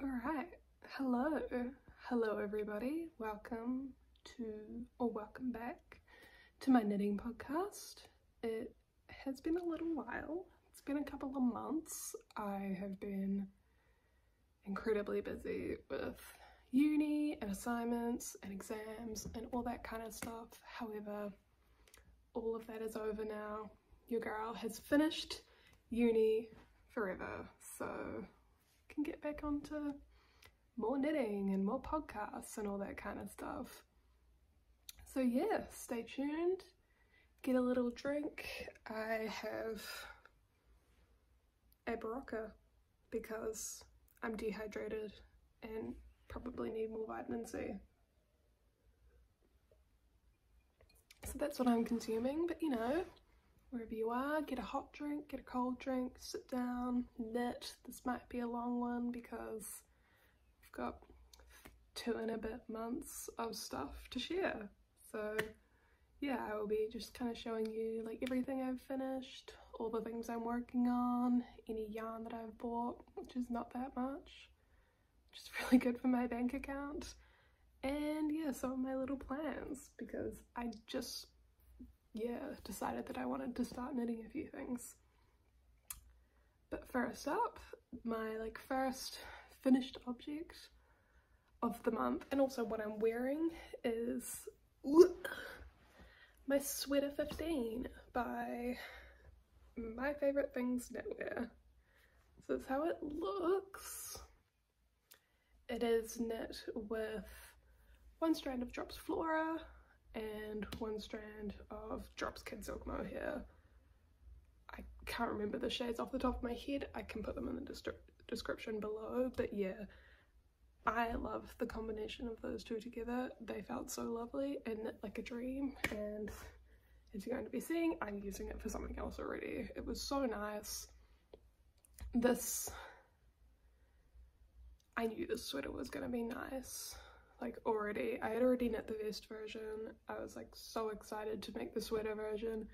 Alright, hello everybody, welcome back to my knitting podcast. It has been a little while, it's been a couple of months. I have been incredibly busy with uni and assignments and exams and all that kind of stuff. However, all of that is over now. Your girl has finished uni forever, so can get back onto more knitting and more podcasts and all that kind of stuff. So yeah, stay tuned, get a little drink. I have a Barocca because I'm dehydrated and probably need more vitamin C. So that's what I'm consuming, but you know, wherever you are, get a hot drink, get a cold drink, sit down, knit. This might be a long one because I've got 2 and a bit months of stuff to share. So yeah, I will be just kind of showing you like everything I've finished, all the things I'm working on, any yarn that I've bought, which is not that much, which is really good for my bank account, and yeah, some of my little plans because I just decided that I wanted to start knitting a few things. But first up, my first finished object of the month, and also what I'm wearing, is my sweater 15 by My Favourite Things Knitwear. So that's how it looks. It is knit with 1 strand of Drops Flora and 1 strand of Drops Kid Silk Mohair. I can't remember the shades off the top of my head. I can put them in the description below, but yeah, I love the combination of those two together. They felt so lovely and knit like a dream, and as you're going to be seeing, I'm using it for something else already. It was so nice. I knew this sweater was going to be nice. Like already, I had already knit the vest version. I was like so excited to make the sweater version,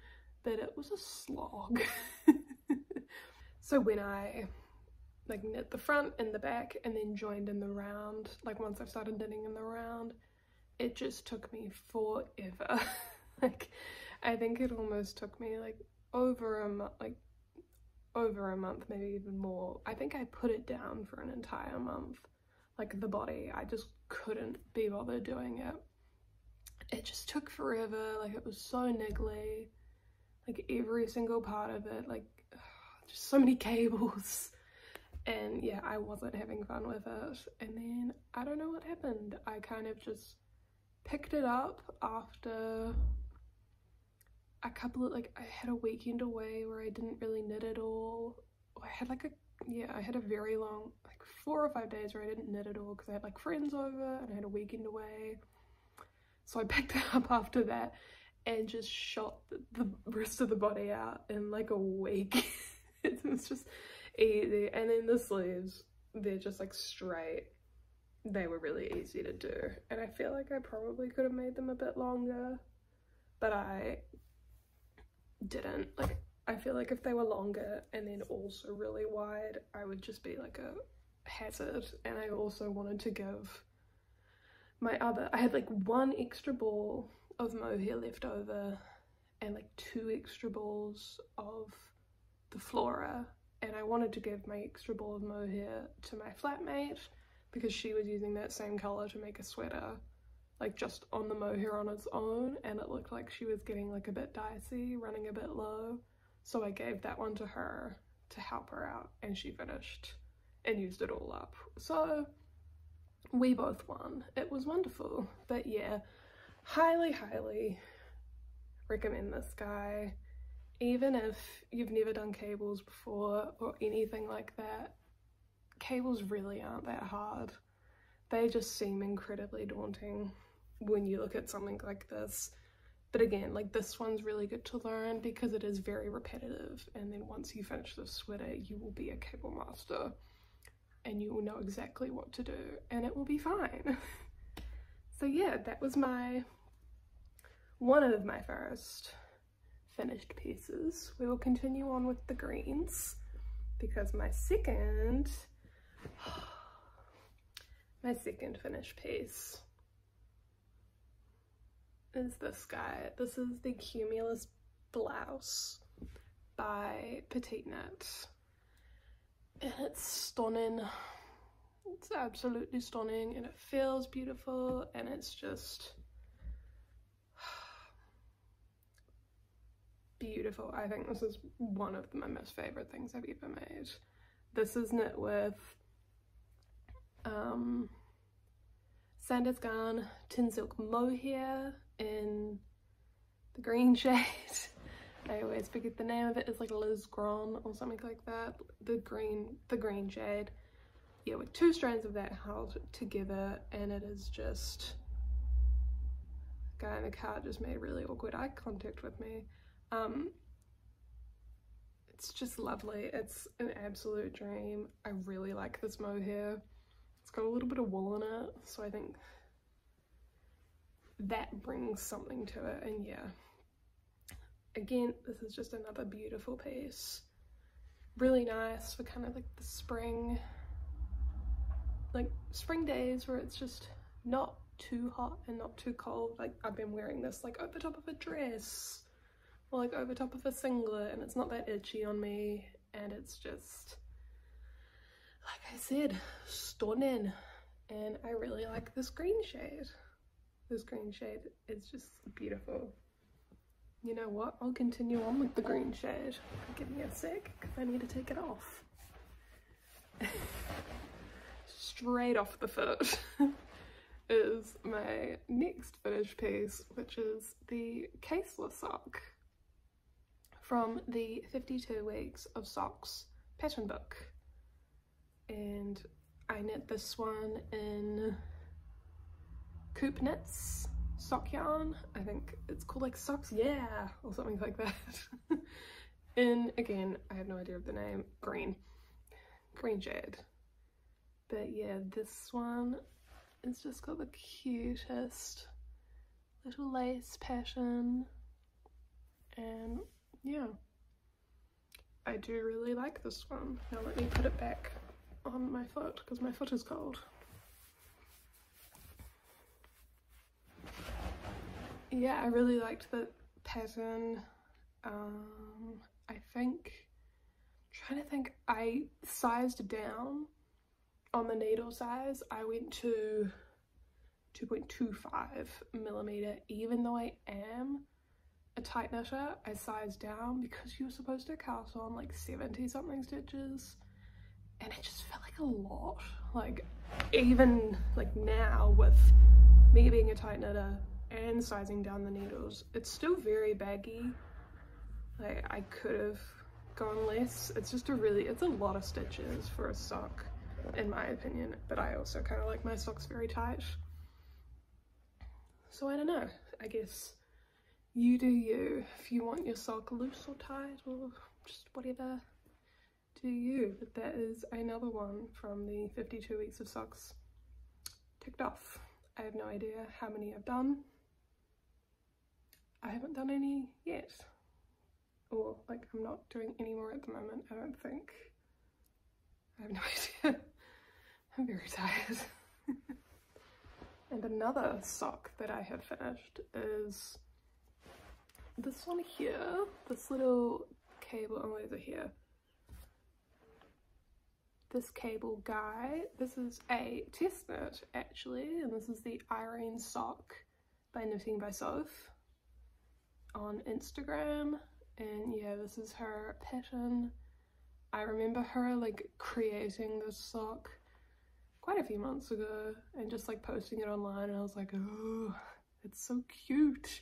but it was a slog. So when I knit the front and the back and then joined in the round, once I started knitting in the round, it just took me forever. I think it almost took me over a month, maybe even more. I think I put it down for an entire month. The body, I just couldn't be bothered doing it. It just took forever. It was so niggly, every single part of it, just so many cables, and yeah, I wasn't having fun with it. And then I don't know what happened. I kind of just picked it up after a couple of I had a weekend away where I didn't really knit at all. I had a very long 4 or 5 days where I didn't knit at all because I had friends over and I had a weekend away. So I picked it up after that and just shot the rest of the body out in a week. It was just easy. And then the sleeves, they're just straight. They were really easy to do, and I feel like I probably could have made them a bit longer, but I didn't. I feel like if they were longer and then also really wide, I would just be a hazard. And I also wanted to give I had 1 extra ball of mohair left over and 2 extra balls of the Flora, and I wanted to give my extra ball of mohair to my flatmate because she was using that same color to make a sweater, just on the mohair on its own, and it looked like she was getting a bit dicey, running a bit low. So I gave that one to her to help her out, and she finished and used it all up. So we both won. It was wonderful. But yeah, highly recommend this guy. Even if you've never done cables before or anything like that, cables really aren't that hard. They just seem incredibly daunting when you look at something like this. But again, this one's really good to learn because it is very repetitive, and then once you finish the sweater, you will be a cable master and you will know exactly what to do and it will be fine. So yeah, that was one of my first finished pieces. We will continue on with the greens because my second My second finished piece is this guy. This is the Cumulus blouse by Petite Knit, and it's stunning. It's absolutely stunning, and it feels beautiful, and it's just beautiful. I think this is one of my most favorite things I've ever made. This is knit with Sanders Garn Tin Silk Mohair in the green shade. I always forget the name of it. It's like Liz Gron or something like that. The green shade. Yeah, with 2 strands of that held together, and it is just, the guy in the car just made really awkward eye contact with me. It's just lovely. It's an absolute dream. I really like this mohair. It's got a little bit of wool in it, so I think that brings something to it. And yeah, again, this is just another beautiful piece. Really nice for kind of like the spring days where it's just not too hot and not too cold. Like, I've been wearing this like over top of a dress or like over top of a singlet, and it's not that itchy on me, and it's just, like I said, stunning. And I really like this green shade. This green shade is just beautiful. You know what, I'll continue on with the green shade. Give me a sec, because I need to take it off. Straight off the foot is my next finished piece, which is the kaisla sock from the 52 Weeks of Socks pattern book. And I knit this one in Petite Knits sock yarn. I think it's called like Socks Yeah or something like that. And again, I have no idea of the name. Green shade. But yeah, this one is just got the cutest little lace pattern, and yeah, I do really like this one. Now let me put it back on my foot because my foot is cold. Yeah, I really liked the pattern. I think, I'm trying to think, I sized down on the needle size. I went to 2.25 millimeter. Even though I am a tight knitter, I sized down because you're supposed to cast on like 70 something stitches, and it just felt like a lot. Like, even like now with me being a tight knitter and sizing down the needles, it's still very baggy. Like, I could have gone less. It's just it's a lot of stitches for a sock, in my opinion, but I also kind of like my socks very tight. So I don't know, I guess you do you. If you want your sock loose or tight or just whatever, do you. But that is another one from the 52 Weeks of Socks ticked off. I have no idea how many I've done. I haven't done any yet. Or like, I'm not doing any more at the moment, I don't think. I have no idea. I'm very tired. And another sock that I have finished is this one here. This little cable, oh, where's it here? This cable guy. This is a test knit actually, and this is the Irene sock by Knitting by Sofi on Instagram. And yeah, this is her pattern. I remember her like creating this sock quite a few months ago and just like posting it online, and I was like, oh, it's so cute.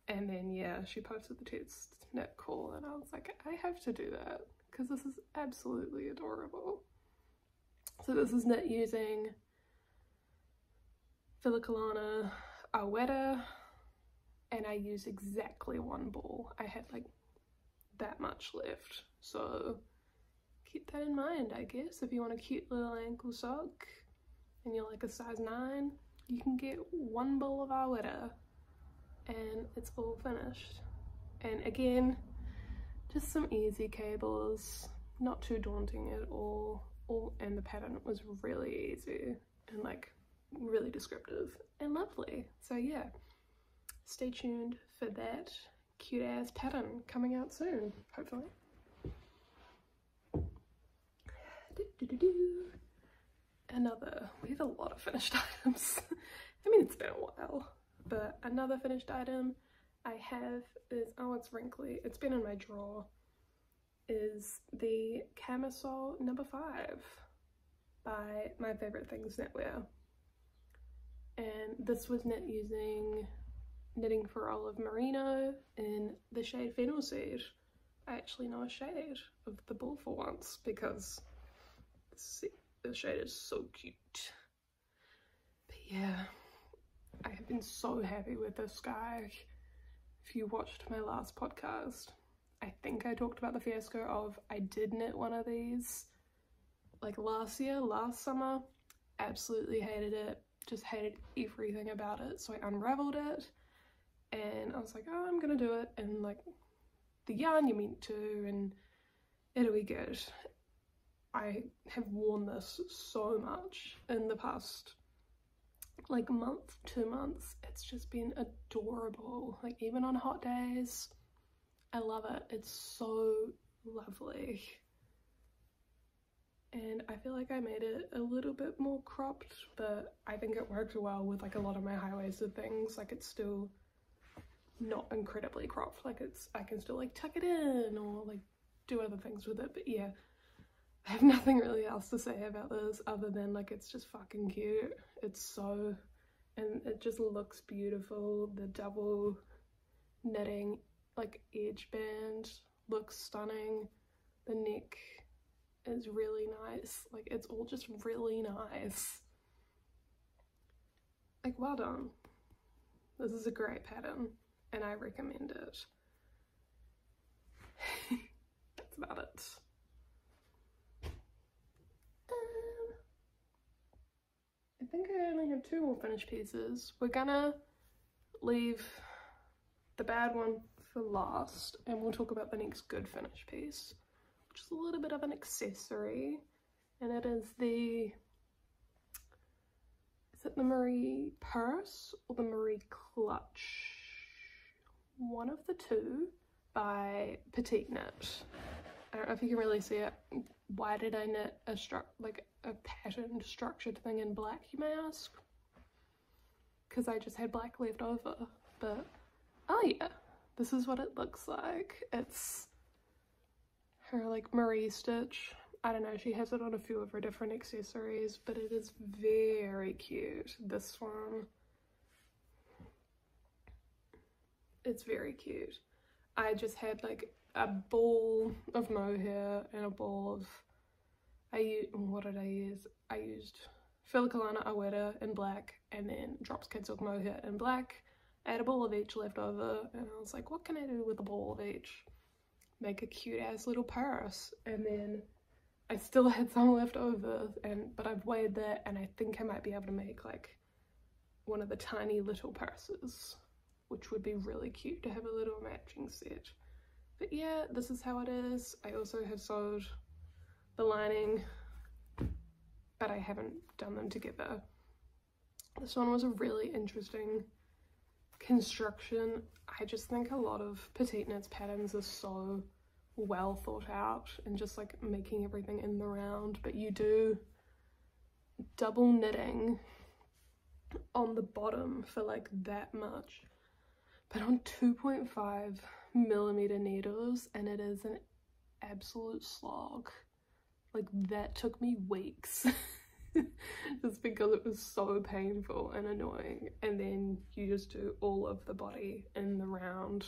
And then yeah, she posted the test knit call, and I was like, I have to do that because this is absolutely adorable. So this is knit using Filicolana Aweta, and I used exactly 1 ball. I had like that much left, so keep that in mind, I guess. If you want a cute little ankle sock and you're like a size 9, you can get 1 ball of Aweta and it's all finished. And again, just some easy cables, not too daunting at all. and the pattern was really easy and like really descriptive and lovely. So yeah, stay tuned for that cute ass pattern coming out soon, hopefully. We have a lot of finished items. I mean, it's been a while, but another finished item I have is, oh, it's wrinkly, it's been in my drawer, is the camisole number 5 by My Favourite Things Knitwear. And this was knit using Knitting for Olive Merino in the shade Fennel Seed. I actually know a shade of the ball for once because the shade is so cute. But yeah, I have been so happy with this guy. If you watched my last podcast, I think I talked about the fiasco of I did knit one of these like last summer, absolutely hated it, just hated everything about it, so I unraveled it and I was like, oh, I'm gonna do it, and like the yarn you're meant to and it'll be good. I have worn this so much in the past like month, 2 months. It's just been adorable, like even on hot days. I love it. It's so lovely. And I feel like I made it a little bit more cropped, but I think it worked well with like a lot of my high-waisted things. Like it's still not incredibly cropped. Like I can still like tuck it in or like do other things with it. But yeah, I have nothing really else to say about this other than like it's just fucking cute. It's so, and it just looks beautiful. The double knitting like edge band looks stunning. The neck is really nice. Like it's all just really nice. Like well done. This is a great pattern and I recommend it. That's about it. I think I only have 2 more finished pieces. We're gonna leave the bad one for last and we'll talk about the next good finished piece, which is a little bit of an accessory, and it is the, is it the Marie purse or the Marie clutch? One of the two, by Petite Knit. I don't know if you can really see it. Why did I knit a patterned structured thing in black, you may ask? Because I just had black left over, but oh yeah, this is what it looks like. It's her like Marie stitch. I don't know, she has it on a few of her different accessories, but it is very cute. This one, it's very cute. I just had like a ball of mohair and a ball of, what did I use? I used Filicolana Aweta in black and then Drops Kid Silk mohair in black. I had a ball of each left over and I was like, what can I do with a ball of each? Make a cute ass little purse. And then I still had some left over, but I've weighed that and I think I might be able to make like one of the tiny little purses, which would be really cute to have a little matching set. But yeah, this is how it is. I also have sewed the lining, but I haven't done them together. This one was a really interesting construction. I just think a lot of Petite Knit's patterns are so well thought out and just like making everything in the round, but you do double knitting on the bottom for like that much, but on 2.5 millimeter needles, and it is an absolute slog. Like that took me weeks just because it was so painful and annoying. And then you just do all of the body in the round,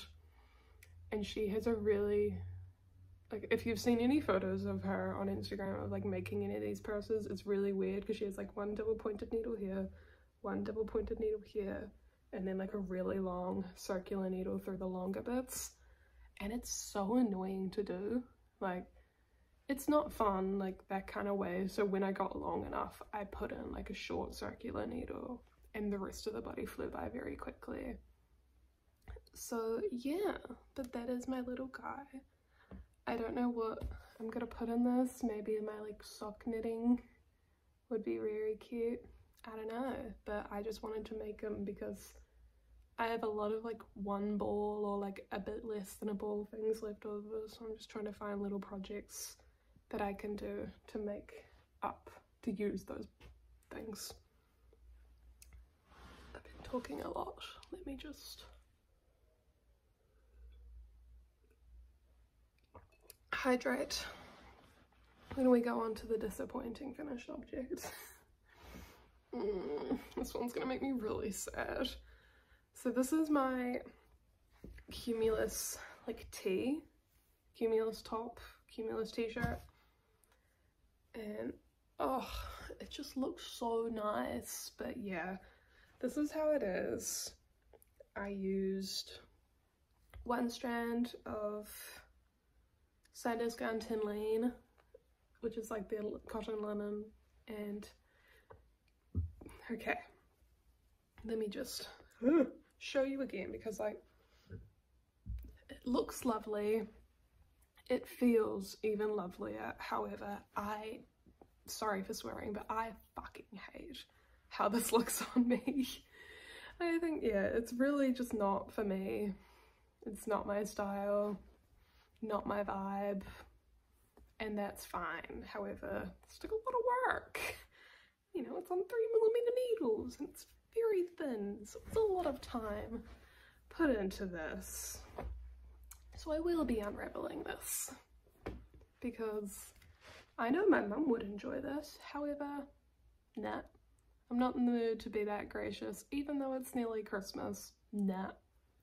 and she has a really, like, if you've seen any photos of her on Instagram of like making any of these purses, it's really weird because she has like one double pointed needle here, one double pointed needle here, and then like a really long circular needle through the longer bits, and it's so annoying to do. Like, it's not fun like that kind of way. So when I got long enough, I put in like a short circular needle and the rest of the body flew by very quickly. So yeah, but that is my little guy. I don't know what I'm gonna put in this. Maybe my like sock knitting would be very cute. I don't know, but I just wanted to make them because I have a lot of like one ball or like a bit less than a ball things left over, so I'm just trying to find little projects that I can do to make up to use those things. I've been talking a lot. Let me just hydrate. Then we go on to the disappointing finished object. This one's gonna make me really sad. So this is my cumulus like tee, cumulus top, cumulus t-shirt, and oh, it just looks so nice. But yeah, this is how it is. I used one strand of Sandusky Tinline, which is like the cotton linen, and okay, let me just show you again, because like it looks lovely, it feels even lovelier. However, sorry for swearing, but I fucking hate how this looks on me. I think, yeah, it's really just not for me. It's not my style, not my vibe, and that's fine. However, it's like a lot of work. You know, it's on 3mm needles and it's very thin, so it's a lot of time put into this. So I will be unraveling this because I know my mum would enjoy this. However, nah, I'm not in the mood to be that gracious, even though it's nearly Christmas. Nah,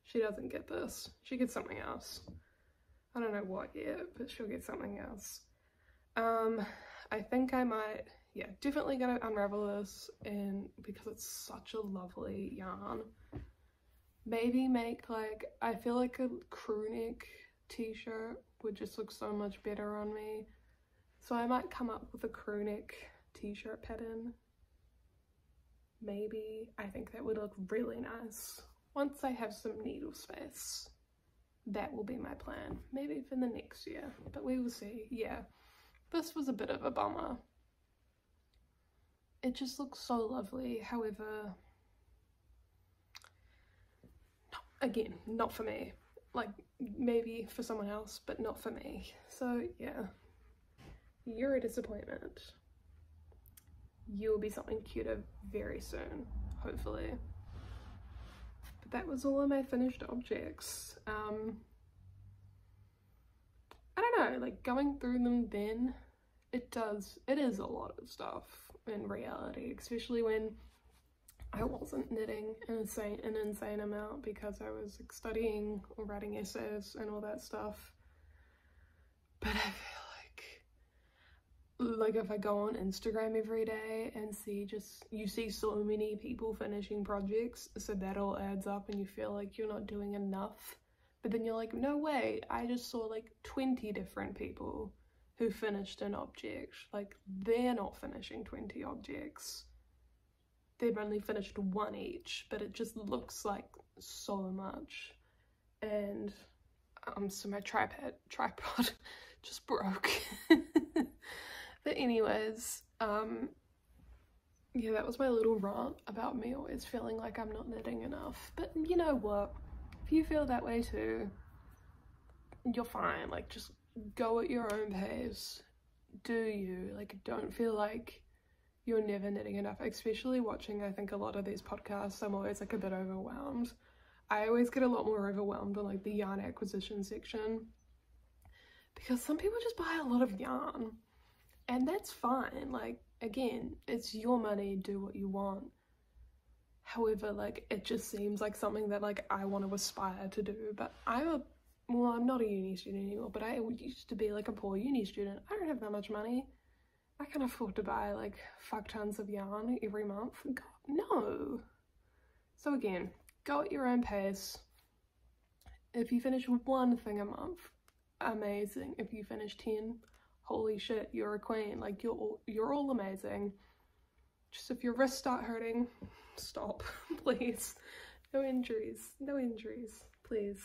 she doesn't get this. She gets something else. I don't know what yet, but she'll get something else. I think I might, yeah, definitely gonna unravel this, and because it's such a lovely yarn, maybe make like, I feel like a crew neck t-shirt would just look so much better on me. So I might come up with a crew neck t-shirt pattern. Maybe. I think that would look really nice once I have some needle space. That will be my plan. Maybe for the next year, but we will see. Yeah, this was a bit of a bummer. It just looks so lovely. However, again, not for me. Like, maybe for someone else, but not for me. So yeah, you're a disappointment. You will be something cuter very soon, hopefully. But that was all of my finished objects. I don't know, like going through them then, it is a lot of stuff in reality, especially when I wasn't knitting an insane amount because I was like studying or writing essays and all that stuff. But I feel like if I go on Instagram every day and you see so many people finishing projects, so that all adds up and you feel like you're not doing enough. But then you're like, no way, I just saw like 20 different people who finished an object. Like, they're not finishing 20 objects. They've only finished one each, but it just looks like so much. And so my tripod just broke. But anyways, yeah, that was my little rant about me always feeling like I'm not knitting enough. But you know what? If you feel that way too, you're fine. Like, just go at your own pace. Do you. Like, don't feel like you're never knitting enough. Especially watching, I think, a lot of these podcasts, I'm always like a bit overwhelmed. I always get a lot more overwhelmed in like the yarn acquisition section, because some people just buy a lot of yarn, and that's fine. Like, again, it's your money, do what you want. However, like, it just seems like something that like I want to aspire to do. But I'm not a uni student anymore, but I used to be like a poor uni student. I don't have that much money. I can't afford to buy like fuck tons of yarn every month. God, no. So again, go at your own pace. If you finish one thing a month, amazing. If you finish 10, holy shit, you're a queen. Like, you're all amazing. Just if your wrists start hurting, stop, please. No injuries, please.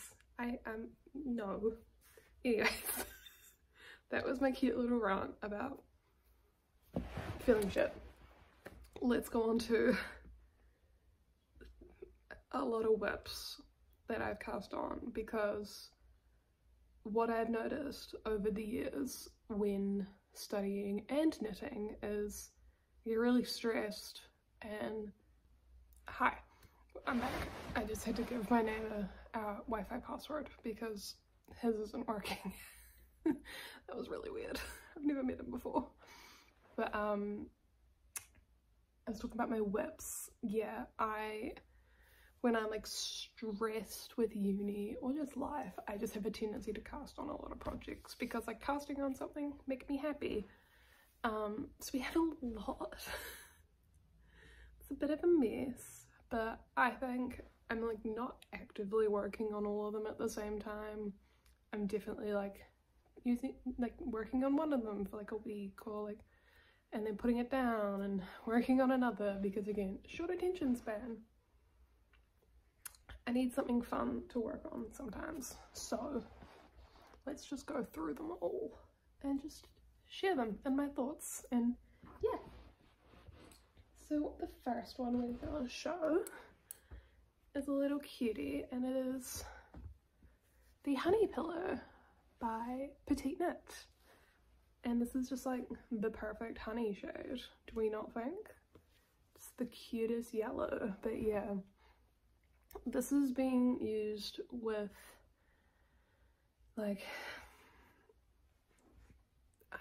No. Anyways, that was my cute little rant about feeling shit. Let's go on to a lot of whips that I've cast on, because what I've noticed over the years when studying and knitting is you're really stressed and hi, I'm back. I just had to give my neighbor our Wi-Fi password because his isn't working. That was really weird. I've never met him before. But I was talking about my whips. Yeah, when I'm like stressed with uni or just life, I just have a tendency to cast on a lot of projects because like casting on something makes me happy. So we had a lot. It's a bit of a mess, but I think I'm like not actively working on all of them at the same time. I'm definitely like working on one of them for like a week or like, and then putting it down and working on another because again, short attention span. I need something fun to work on sometimes, so let's just go through them all and just share them and my thoughts, and yeah. So the first one we're going to show is a little cutie, and it is the Honey Pillow by Petite Knit, and this is just like the perfect honey shade, do we not think? It's the cutest yellow, but yeah. This is being used with like,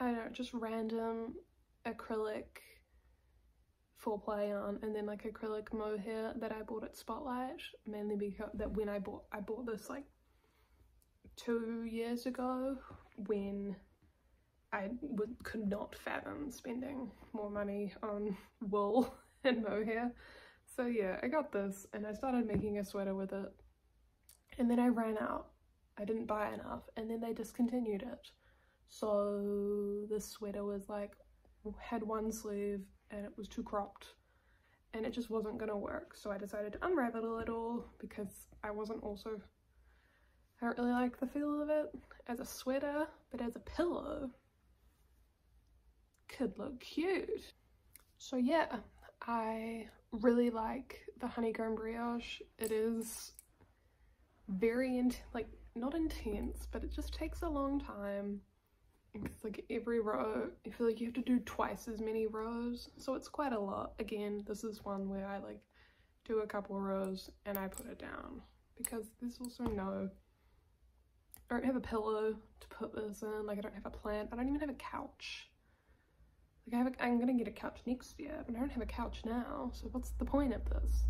I don't know, just random acrylic 4-ply yarn, and then like acrylic mohair that I bought at Spotlight, mainly because that when I bought this like 2 years ago when I could not fathom spending more money on wool and mohair. So yeah, I got this and I started making a sweater with it, and then I ran out. I didn't buy enough, and then they discontinued it. So this sweater was like, had one sleeve and it was too cropped and it just wasn't gonna work. So I decided to unravel it all because I don't really like the feel of it as a sweater, but as a pillow, could look cute. So yeah, I really like the honeycomb brioche. It is very not intense, but it just takes a long time. It's like every row, I feel like you have to do twice as many rows, so it's quite a lot. Again, this is one where I like do a couple rows and I put it down because there's also I don't have a pillow to put this in, like I don't have a plant, I don't even have a couch. Like I'm gonna get a couch next year, but I don't have a couch now, so what's the point of this?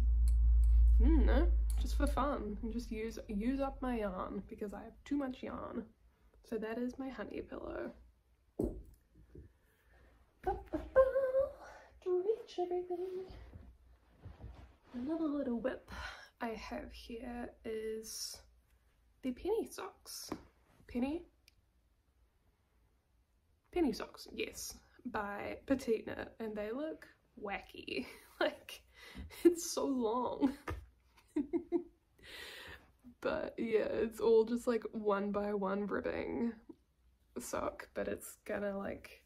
No, just for fun, and just use up my yarn because I have too much yarn. So that is my honey pillow. To reach everything. Another little whip I have here is the penny socks. Penny socks, yes, by Petite Knit, and they look wacky. Like, it's so long. But yeah, it's all just like 1 by 1 ribbing sock, but it's gonna like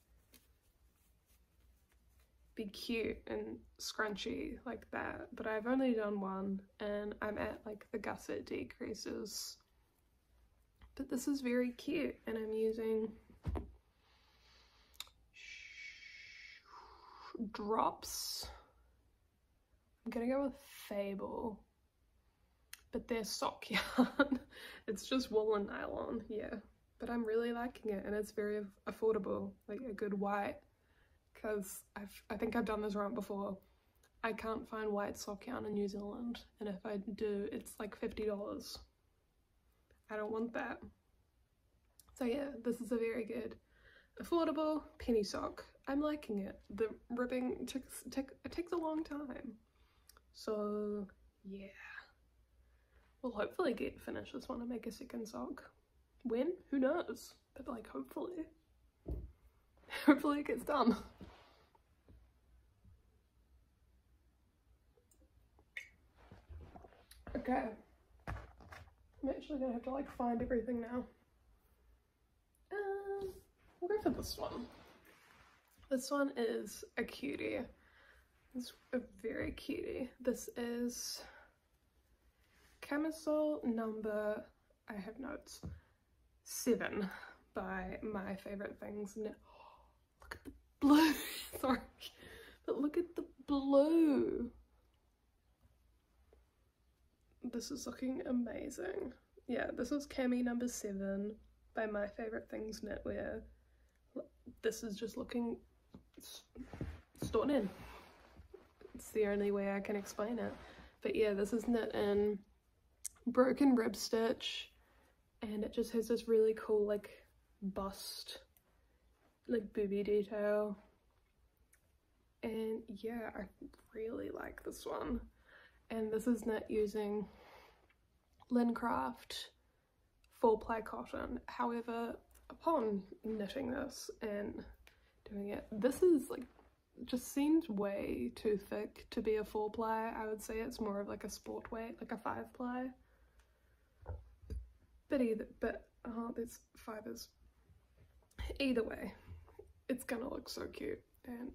be cute and scrunchy like that. But I've only done one and I'm at like the gusset decreases, but this is very cute, and I'm using drops. I'm gonna go with Fable, but they're sock yarn. It's just wool and nylon, yeah, but I'm really liking it, and it's very affordable, like a good white, because I think I've done this rant before. I can't find white sock yarn in New Zealand, and if I do, it's like $50. I don't want that. So yeah, this is a very good affordable penny sock. I'm liking it. The ribbing takes a long time, so yeah. We'll hopefully finish this one and make a second sock. When? Who knows? But like, hopefully. Hopefully it gets done. Okay. I'm actually gonna have to like find everything now. we'll go for this one. This one is a cutie. It's a very cutie. This is camisole number, I have notes, 7 by My Favourite Things Knit. Oh, look at the blue. Sorry, but look at the blue. This is looking amazing. Yeah, this is cami number 7 by My Favourite Things Knitwear. This is just looking stunning. It's the only way I can explain it. But yeah, this is knit in broken rib stitch, and it just has this really cool like bust, like booby detail. And yeah, I really like this one. And this is knit using Lincraft 4-ply cotton. However, upon knitting this and doing it, this is like, just seems way too thick to be a 4-ply. I would say it's more of like a sport weight, like a 5-ply. But there's fibers. Either way, it's gonna look so cute. And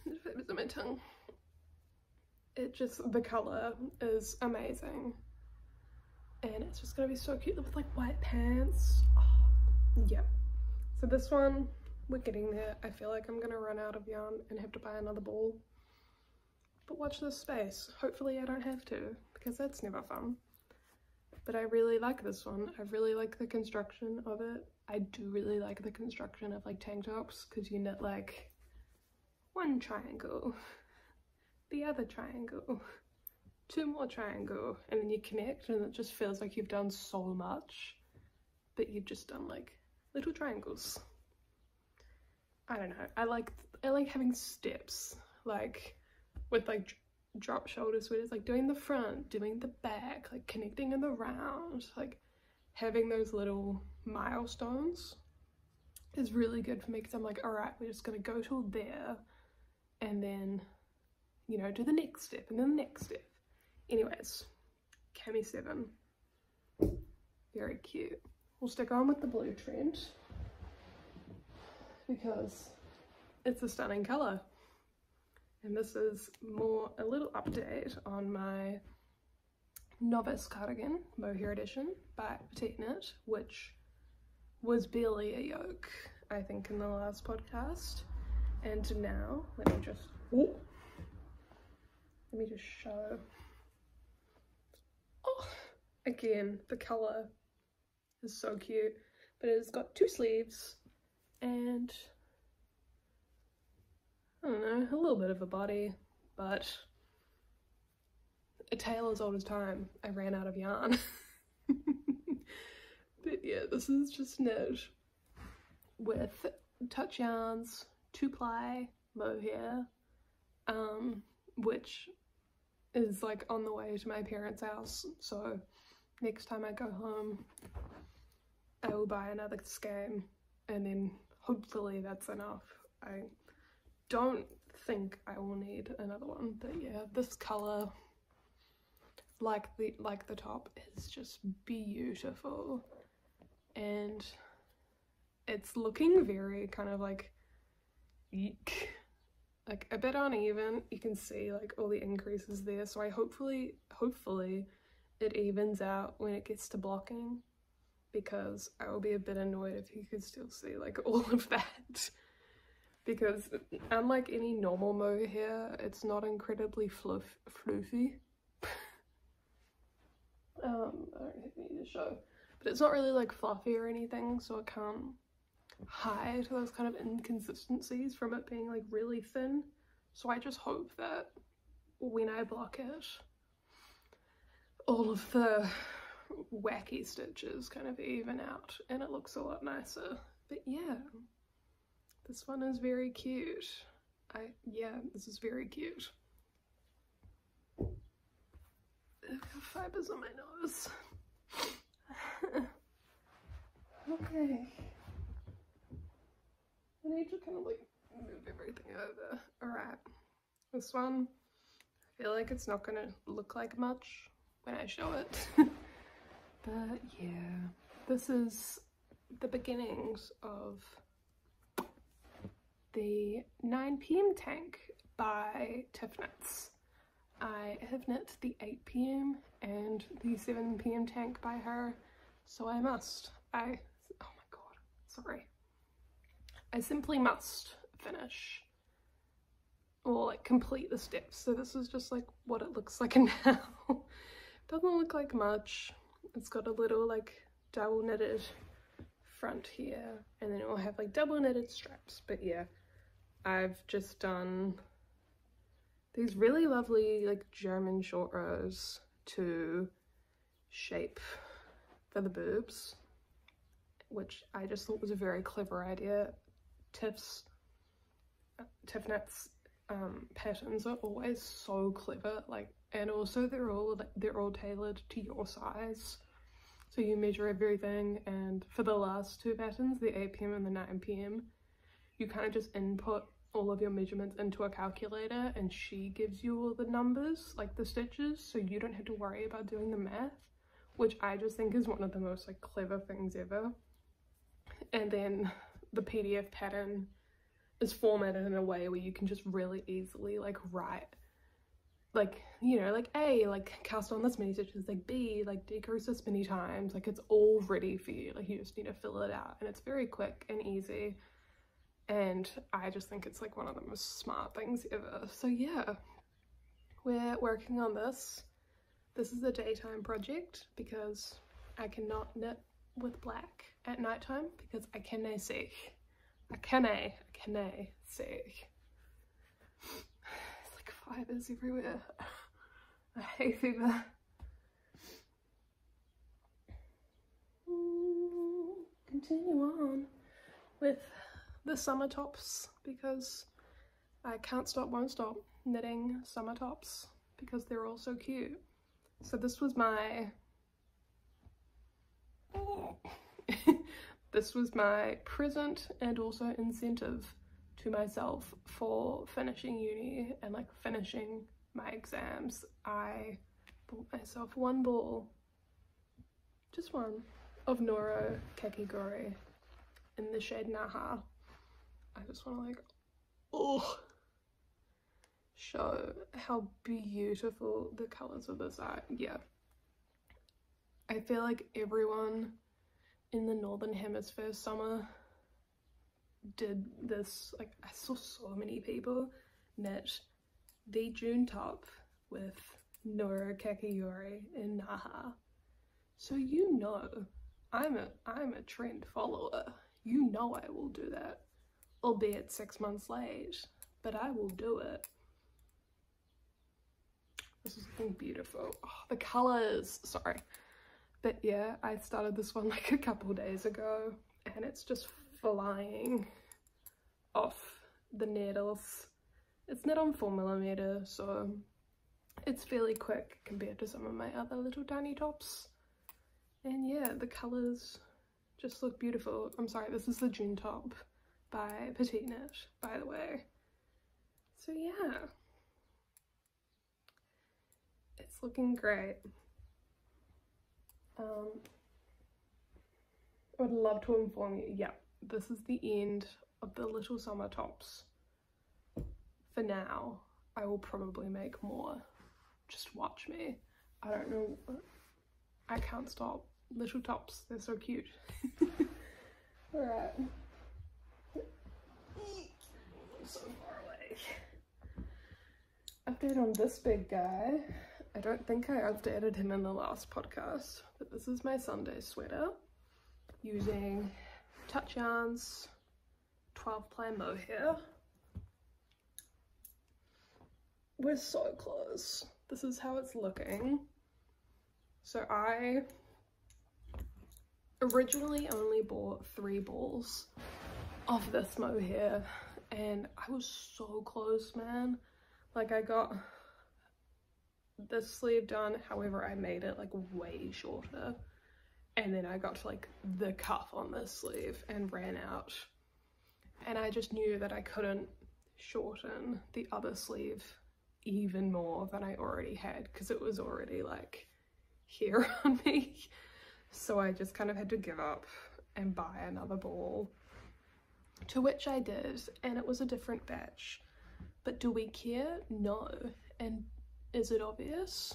the fibers on my tongue. It just, the colour is amazing. And it's just gonna be so cute with like white pants. Oh, yeah. So this one, we're getting there. I feel like I'm gonna run out of yarn and have to buy another ball. But watch this space. Hopefully I don't have to, because that's never fun. But I really like this one. I really like the construction of it. I do really like the construction of like tank tops, because you knit like one triangle, the other triangle, 2 more triangle, and then you connect, and it just feels like you've done so much, but you've just done like little triangles. I don't know. I like having steps, like with like drop shoulder sweaters, like doing the front, doing the back, like connecting in the round, like having those little milestones is really good for me, because I'm like, all right, we're just gonna go till there, and then, you know, do the next step and then the next step. Anyways, cami 7, very cute. We'll stick on with the blue trend because it's a stunning colour. And this is a little update on my novice cardigan, mohair edition by Petite Knit, which was barely a yoke, I think, in the last podcast. And now, let me just show. Oh, again, the colour is so cute, but it's got 2 sleeves and I don't know, a little bit of a body, but a tale as old as time. I ran out of yarn. But yeah, this is just knit with touch yarns, 2-ply mohair, which is like on the way to my parents' house, so next time I go home I will buy another skein, and then hopefully that's enough. I don't think I will need another one, but yeah, this colour, like the top, is just beautiful, and it's looking very kind of like eek, like a bit uneven. You can see like all the increases there, so I hopefully it evens out when it gets to blocking, because I will be a bit annoyed if you could still see like all of that, because unlike any normal mohair, it's not incredibly floofy. I don't need to show, but it's not really like fluffy or anything, so it can't hide those kind of inconsistencies from it being like really thin. So I just hope that when I block it, all of the wacky stitches kind of even out and it looks a lot nicer. But yeah, this one is very cute. This is very cute. I've got fibers on my nose. Okay. I need to kind of like move everything over. Alright. This one, I feel like it's not gonna look like much when I show it. But yeah, this is the beginnings of the 9 PM tank by Tiff Knits. I have knit the 8 PM and the 7 PM tank by her, so I must. Oh my god, sorry. I simply must finish or like complete the steps. So this is just like what it looks like now. Doesn't look like much. It's got a little like double knitted front here, and then it will have like double knitted straps. But yeah, I've just done these really lovely like German short rows to shape for the boobs, which I just thought was a very clever idea. Tiff Knits patterns are always so clever, like, and also they're all tailored to your size, so you measure everything. And for the last 2 patterns, the 8 PM and the 9 PM, you kind of just input all of your measurements into a calculator and she gives you all the numbers, like the stitches, so you don't have to worry about doing the math, which I just think is one of the most like clever things ever. And then the PDF pattern is formatted in a way where you can just really easily like write, like, you know, like A, like cast on this many stitches, like B, like decrease this many times, like it's all ready for you, like you just need to fill it out, and it's very quick and easy. And I just think it's like one of the most smart things ever. So yeah, we're working on this. This is a daytime project because I cannot knit with black at nighttime because I canna see. I canna see. It's like fibers everywhere. I hate fever. Continue on with the summer tops because I can't stop, won't stop knitting summer tops because they're all so cute. So this was my this was my present and also incentive to myself for finishing uni and like finishing my exams. I bought myself 1 ball, just one, of Noro Kakigori in the shade Naha. I just want to like, oh, show how beautiful the colours of this are. Yeah, I feel like everyone in the Northern Hemisphere summer did this. Like I saw so many people knit the June top with Noro Kakigori in Naha. So you know I'm a trend follower. You know I will do that. Albeit 6 months late, but I will do it. This is looking beautiful. Oh, the colours, sorry. But yeah, I started this one like a couple days ago and it's just flying off the needles. It's knit on 4mm, so it's fairly quick compared to some of my other little tiny tops. And yeah, the colours just look beautiful. I'm sorry, this is the June top by Petite Knit, by the way. So yeah, it's looking great. I would love to inform you, yeah, this is the end of the little summer tops. For now, I will probably make more. Just watch me. I don't know, I can't stop. Little tops, they're so cute. Alright. So far away. Update on this big guy. I don't think I updated him in the last podcast, but this is my Sunday sweater using Touch Yarns 12-ply mohair. We're so close. This is how it's looking. So I originally only bought 3 balls of this mohair and I was so close, man. Like I got this sleeve done, however I made it like way shorter, and then I got to like the cuff on this sleeve and ran out, and I just knew that I couldn't shorten the other sleeve even more than I already had because it was already like here on me. So I just kind of had to give up and buy another ball, to which I did, and it was a different batch. But do we care? No. And is it obvious?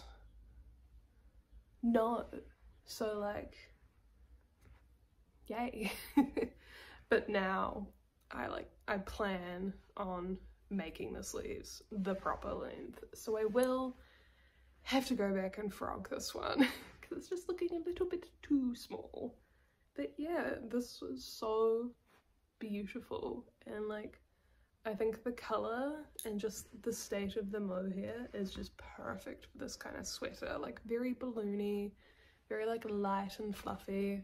No. So like, yay. But now I plan on making the sleeves the proper length, so I will have to go back and frog this one because it's just looking a little bit too small. But yeah, this was so beautiful, and like I think the colour and just the state of the mohair is just perfect for this kind of sweater. Like very balloony, very like light and fluffy.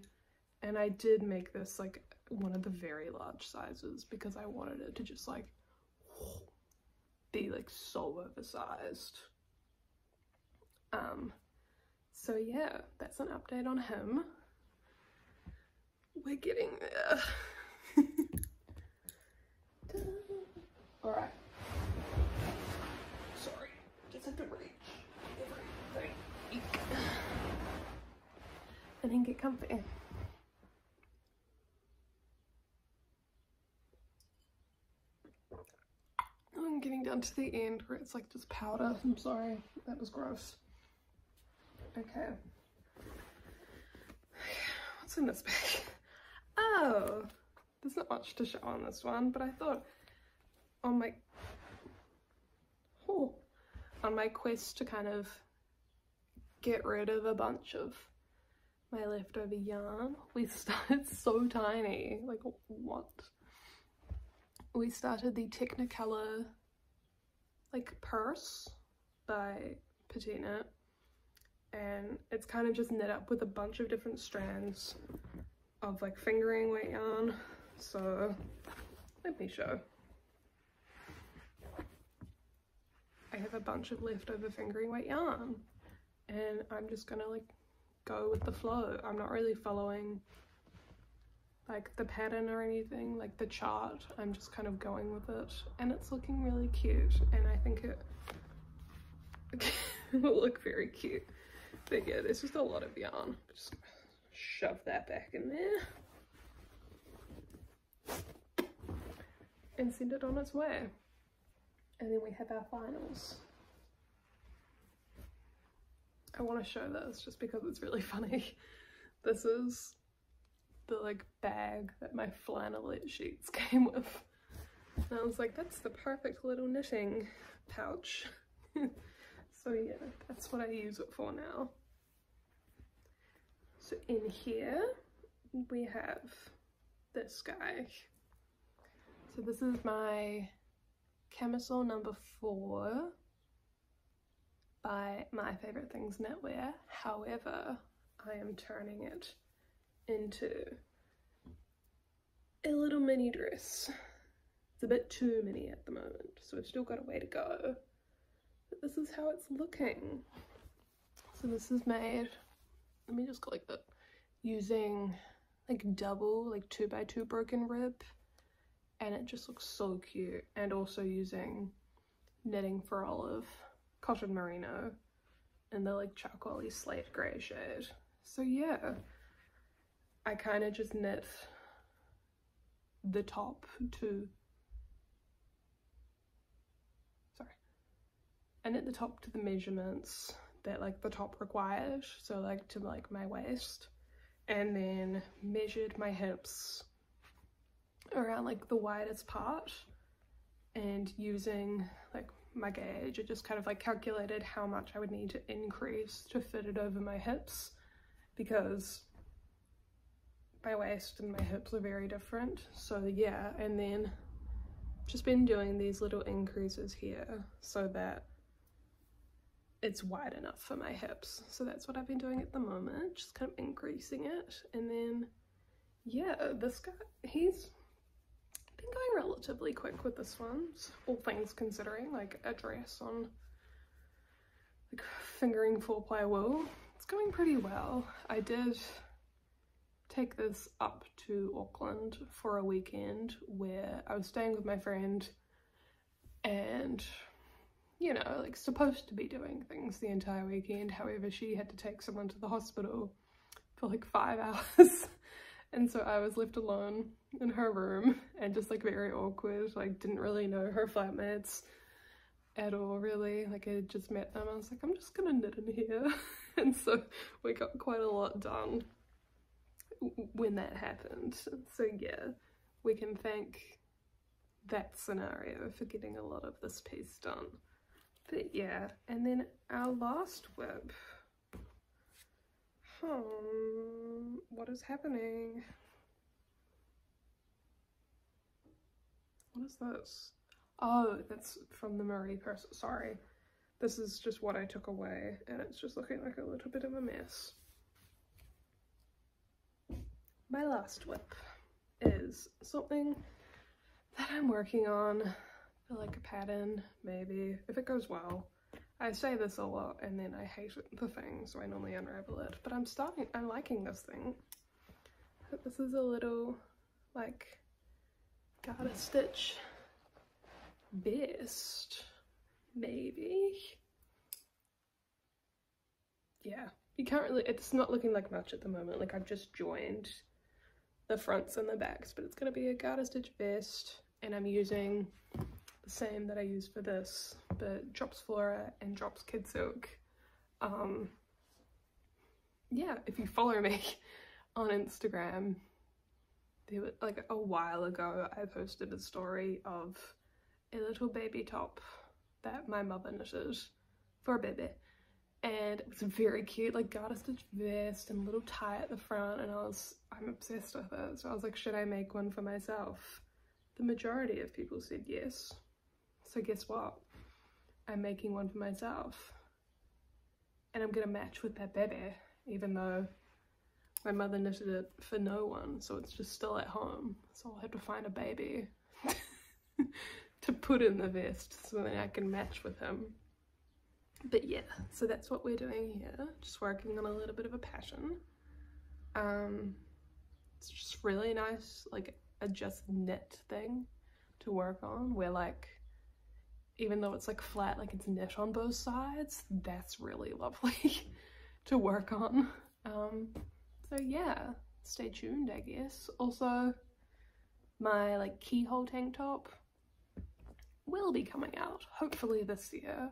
And I did make this like one of the very large sizes because I wanted it to just like be like so oversized. So yeah, that's an update on him. We're getting there. Alright. Sorry, just have to reach everything. And then get comfy. I'm getting down to the end where it's like just powder. I'm sorry, that was gross. Okay. What's in this bag? Oh, there's not much to show on this one, but I thought on my quest to kind of get rid of a bunch of my leftover yarn, we started so tiny. Like, what? We started the Technicolor like purse by Petite Knit, and it's kind of just knit up with a bunch of different strands of like fingering weight yarn. So let me show. I have a bunch of leftover fingering weight yarn, and I'm just gonna like go with the flow. I'm not really following like the pattern or anything, like the chart. I'm just kind of going with it, and it's looking really cute, and I think it will look very cute. But yeah, there's just a lot of yarn. Just shove that back in there and send it on its way. And then we have our finals. I want to show this just because it's really funny. This is the like bag that my flannelette sheets came with. And I was like, that's the perfect little knitting pouch. So yeah, that's what I use it for now. So in here we have this guy. So this is my camisole number 4 by My Favourite Things Knitwear. However, I am turning it into a little mini dress. It's a bit too mini at the moment, so we've still got a way to go. But this is how it's looking. So this is made, let me just go like that, using like double, like 2x2 broken rib, and it just looks so cute. And also using Knitting for Olive cotton merino in the like charcoaly slate grey shade. So yeah, I kind of just knit the top to, I knit the top to the measurements that like the top required, so like to like my waist, and then measured my hips around like the widest part, and using like my gauge, I just kind of like calculated how much I would need to increase to fit it over my hips, because my waist and my hips are very different. So yeah, and then just been doing these little increases here so that it's wide enough for my hips. So that's what I've been doing at the moment, just kind of increasing it. And then yeah, this guy, he's been going relatively quick with this one, all things considering, like a dress on like fingering 4-ply wool. It's going pretty well. I did take this up to Auckland for a weekend where I was staying with my friend, and you know, like supposed to be doing things the entire weekend. However, she had to take someone to the hospital for like 5 hours And so I was left alone in her room and just like very awkward, like didn't really know her flatmates at all really. Like I had just met them. I was like, I'm just gonna knit in here. And so we got quite a lot done when that happened. So yeah, we can thank that scenario for getting a lot of this piece done. But yeah, and then our last whip. What is happening? What is this? Oh, that's from the Marie purse. Sorry. This is just what I took away, and it's just looking like a little bit of a mess. My last whip is something that I'm working on for like a pattern, maybe, if it goes well. I say this a lot and then I hate the thing, so I normally unravel it, but I'm liking this thing. This is a little like garter stitch vest, maybe. Yeah, you can't really, it's not looking like much at the moment. Like I've just joined the fronts and the backs, but it's going to be a garter stitch vest, and I'm using the same that I use for this, but Drops Flora and Drops Kid Silk. Yeah, if you follow me on Instagram, there was, like a while ago I posted a story of a little baby top that my mother knitted for a baby, and it was very cute, like garter stitch vest and little tie at the front, and I'm obsessed with it. So I was like, should I make one for myself? The majority of people said yes. So guess what? I'm making one for myself. And I'm gonna match with that baby, even though my mother knitted it for no one, so it's just still at home. So I'll have to find a baby to put in the vest so that I can match with him. But yeah, so that's what we're doing here, just working on a little bit of a pattern. It's just really nice, like a just knit thing to work on, where like, even though it's like flat, like it's knit on both sides, that's really lovely to work on. So yeah, stay tuned, I guess. Also, my like keyhole tank top will be coming out, hopefully this year.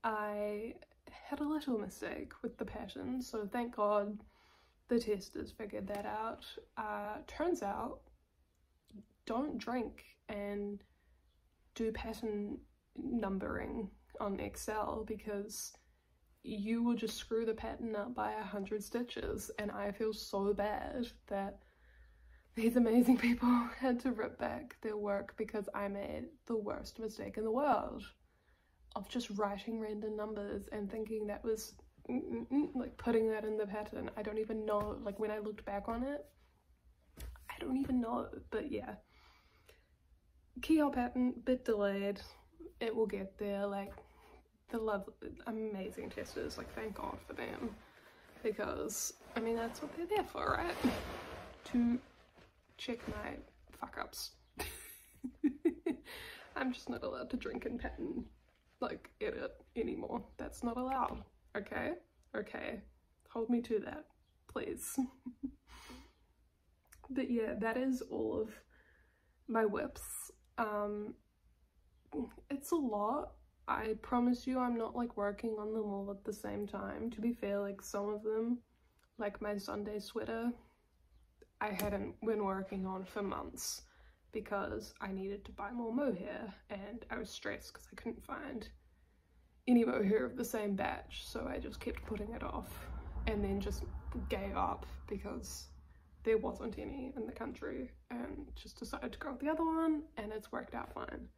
I had a little mistake with the pattern, so thank God the testers figured that out. Turns out, don't drink and do pattern numbering on Excel, because you will just screw the pattern up by 100 stitches, and I feel so bad that these amazing people had to rip back their work because I made the worst mistake in the world of just writing random numbers and thinking that was like putting that in the pattern. I don't even know, like when I looked back on it, I don't even know, but yeah. Keyhole pattern, bit delayed. It will get there. Like the amazing testers, like thank God for them, because I mean that's what they're there for, right? To check my fuck ups. I'm just not allowed to drink and pattern like edit anymore. That's not allowed. Okay, hold me to that, please. But yeah, that is all of my whips. It's a lot. I promise you I'm not like working on them all at the same time. To be fair, like some of them, like my Sunday sweater, I hadn't been working on for months because I needed to buy more mohair, and I was stressed because I couldn't find any mohair of the same batch, so I just kept putting it off and then just gave up because there wasn't any in the country, and just decided to go with the other one, and it's worked out fine.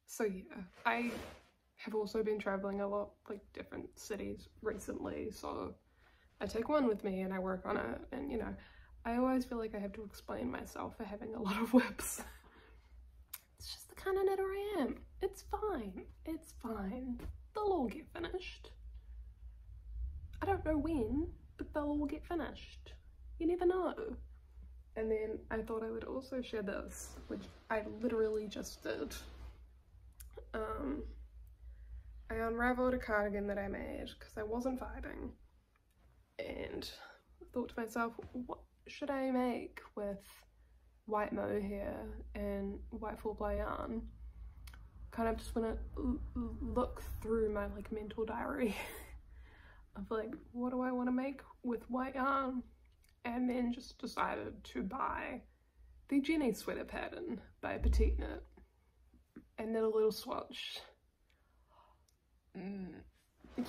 So yeah, I have also been traveling a lot, like different cities recently, so I take one with me and I work on it, and you know, I always feel like I have to explain myself for having a lot of whips. It's just the kind of knitter I am. It's fine. It's fine. They'll all get finished. I don't know when, but they'll all get finished. You never know. And then I thought I would also share this, which I literally just did. I unraveled a cardigan that I made because I wasn't vibing, and thought to myself, what should I make with white mohair and white 4-ply yarn? Kind of just want to look through my like mental diary of like, what do I want to make with white yarn? And then just decided to buy the Jenny sweater pattern by Petite Knit and knit a little swatch.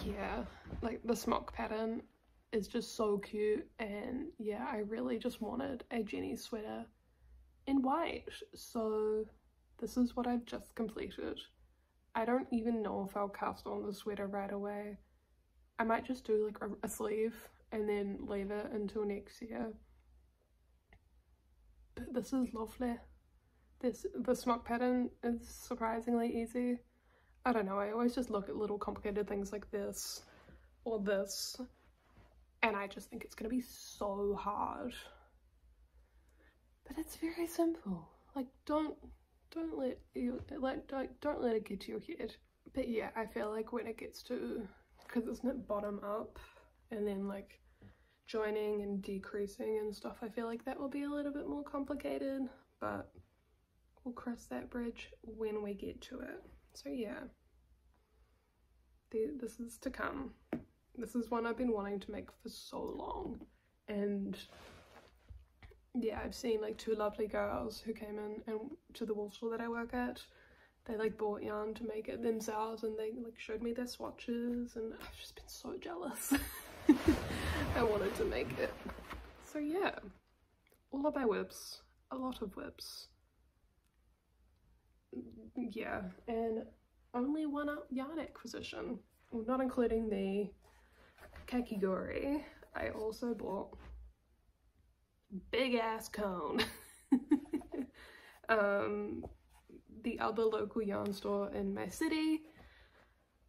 Yeah, like the smock pattern is just so cute, and yeah, I really just wanted a Jenny sweater in white, so this is what I've just completed. I don't even know if I'll cast on the sweater right away. I might just do like a sleeve and then leave it until next year. But this is lovely. The smock pattern is surprisingly easy. I don't know, I always just look at little complicated things like this or this, and I just think it's gonna be so hard. But it's very simple. Like, don't let it get to your head. But yeah, I feel like when it gets to, because it's knit bottom up and then like joining and decreasing and stuff, I feel like that will be a little bit more complicated, but we'll cross that bridge when we get to it. So yeah, this is to come. This is one I've been wanting to make for so long, and yeah, I've seen like two lovely girls who came in and to the wool store that I work at. They like bought yarn to make it themselves, and they like showed me their swatches, and I've just been so jealous. I wanted to make it. So yeah, all of my whips, a lot of whips. Yeah, and only one yarn acquisition, well, not including the kakigori. I also bought big ass cone. The other local yarn store in my city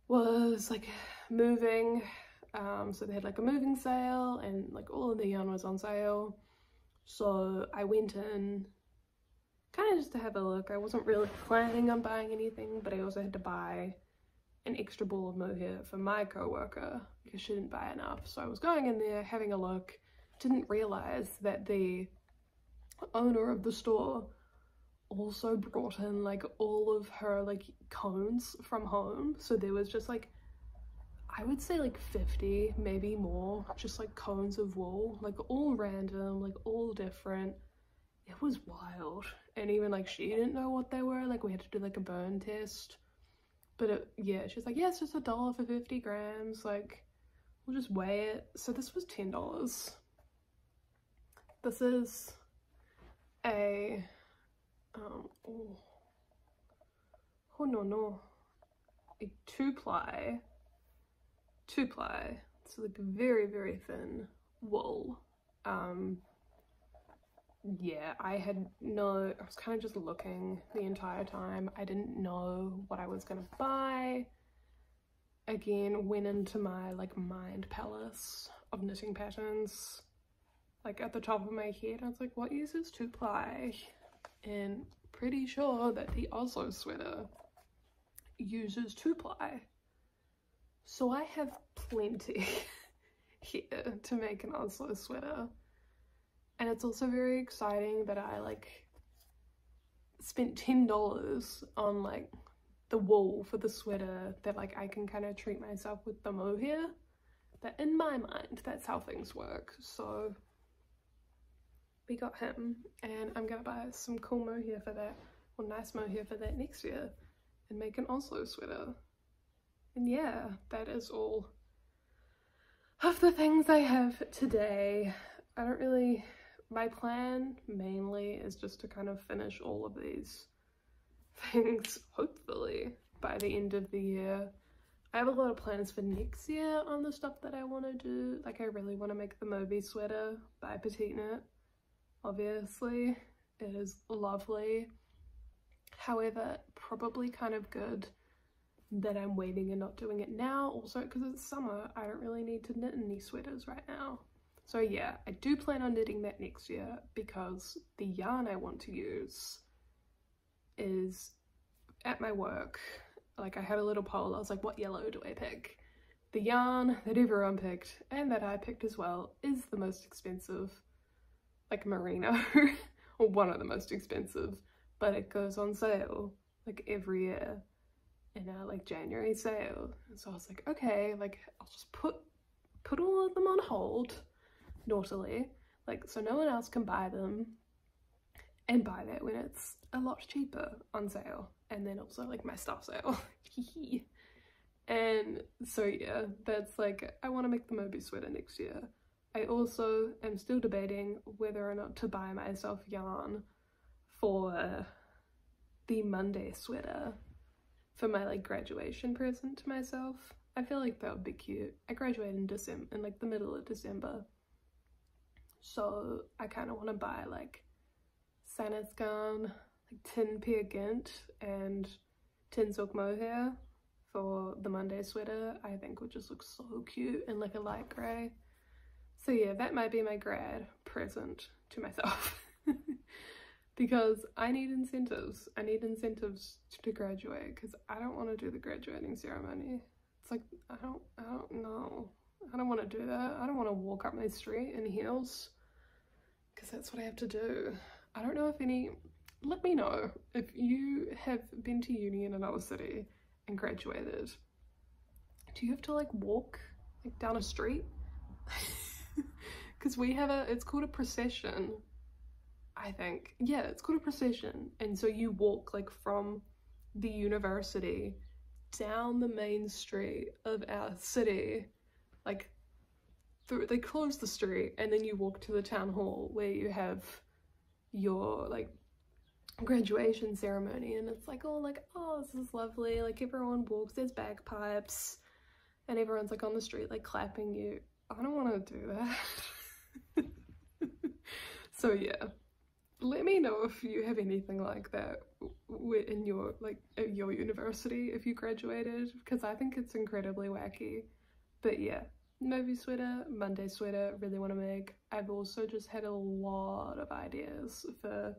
was like moving, so they had like a moving sale, and like all of the yarn was on sale, so I went in kind of just to have a look. I wasn't really planning on buying anything, but I also had to buy an extra ball of mohair for my co-worker because she didn't buy enough. So I was going in there having a look, didn't realize that the owner of the store also brought in like all of her like cones from home. So there was just like, I would say like 50, maybe more, just like cones of wool, like all random, like all different. It was wild. And even like she didn't know what they were. Like we had to do like a burn test, but yeah, she's like, yeah, it's just $1 for 50 grams, like we'll just weigh it. So this was $10. This is a a two-ply, so like very, very thin wool. Yeah, I was kind of just looking the entire time. I didn't know what I was gonna buy. Again, went into my like mind palace of knitting patterns, like at the top of my head. I was like, what uses 2-ply? And pretty sure that the Oslo sweater uses 2-ply. So I have plenty here to make an Oslo sweater. And it's also very exciting that I like spent $10 on like the wool for the sweater, that like I can kind of treat myself with the mohair. But in my mind, that's how things work. So we got him, and I'm gonna buy some cool mohair for that, or nice mohair for that next year, and make an Oslo sweater. And yeah, that is all of the things I have today. My plan mainly is just to kind of finish all of these things, hopefully, by the end of the year. I have a lot of plans for next year on the stuff that I want to do. Like, I really want to make the Moby sweater by Petite Knit. Obviously, it is lovely. However, probably kind of good that I'm waiting and not doing it now. Also, because it's summer, I don't really need to knit any sweaters right now. So yeah, I do plan on knitting that next year, because the yarn I want to use is at my work. Like, I had a little poll. I was like, what yellow do I pick? the yarn that everyone picked and that I picked as well is the most expensive, like merino, or one of the most expensive, but it goes on sale like every year in our like January sale. And so I was like, okay, like I'll just put all of them on hold naughtily, like so no one else can buy them, and buy that when it's a lot cheaper on sale, and then also like my stuff sale. And so yeah, that's like, I want to make the Moby sweater next year. I also am still debating whether or not to buy myself yarn for the Monday sweater for my like graduation present to myself. I feel like that would be cute. I graduate in December, in like the middle of December, so I kind of want to buy like Santa's yarn, like tin pear gint and tin silk mohair for the Monday sweater. I think would just look so cute in like a light grey. So yeah, that might be my grad present to myself. Because I need incentives. I need incentives to graduate, because I don't want to do the graduating ceremony. It's like, I don't know. I don't want to do that. I don't want to walk up my street in heels, because that's what I have to do. I don't know if any, let me know if you have been to uni in another city and graduated. Do you have to like walk like down a street? Because we have it's called a procession, I think. Yeah, it's called a procession. And so you walk like from the university down the main street of our city, like through, they close the street, and then you walk to the town hall where you have your like graduation ceremony. And it's like, oh, this is lovely, like everyone walks, there's bagpipes, and everyone's like on the street like clapping you. I don't want to do that. So yeah, let me know if you have anything like that in your like at your university if you graduated, because I think it's incredibly wacky. But yeah, Moby sweater, Monday sweater, really want to make. I've also just had a lot of ideas for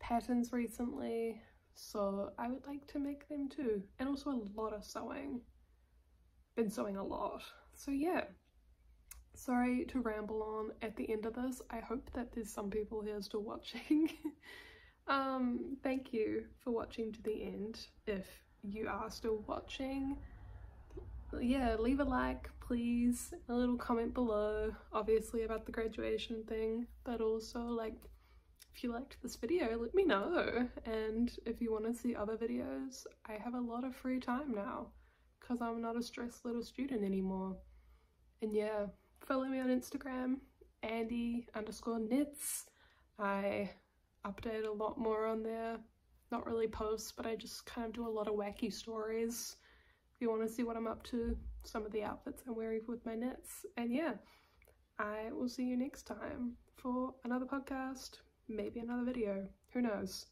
patterns recently, so I would like to make them too. And also a lot of sewing. Been sewing a lot. So yeah, sorry to ramble on at the end of this. I hope that there's some people here still watching. Thank you for watching to the end. If you are still watching, yeah, leave a like please, a little comment below, obviously about the graduation thing, but also like if you liked this video, let me know. And if you want to see other videos, I have a lot of free time now because I'm not a stressed little student anymore. And yeah, follow me on Instagram, Andie_knits. I update a lot more on there. Not really posts, but I just kind of do a lot of wacky stories. If you want to see what I'm up to, some of the outfits I'm wearing with my knits. And yeah, I will see you next time for another podcast, maybe another video, who knows.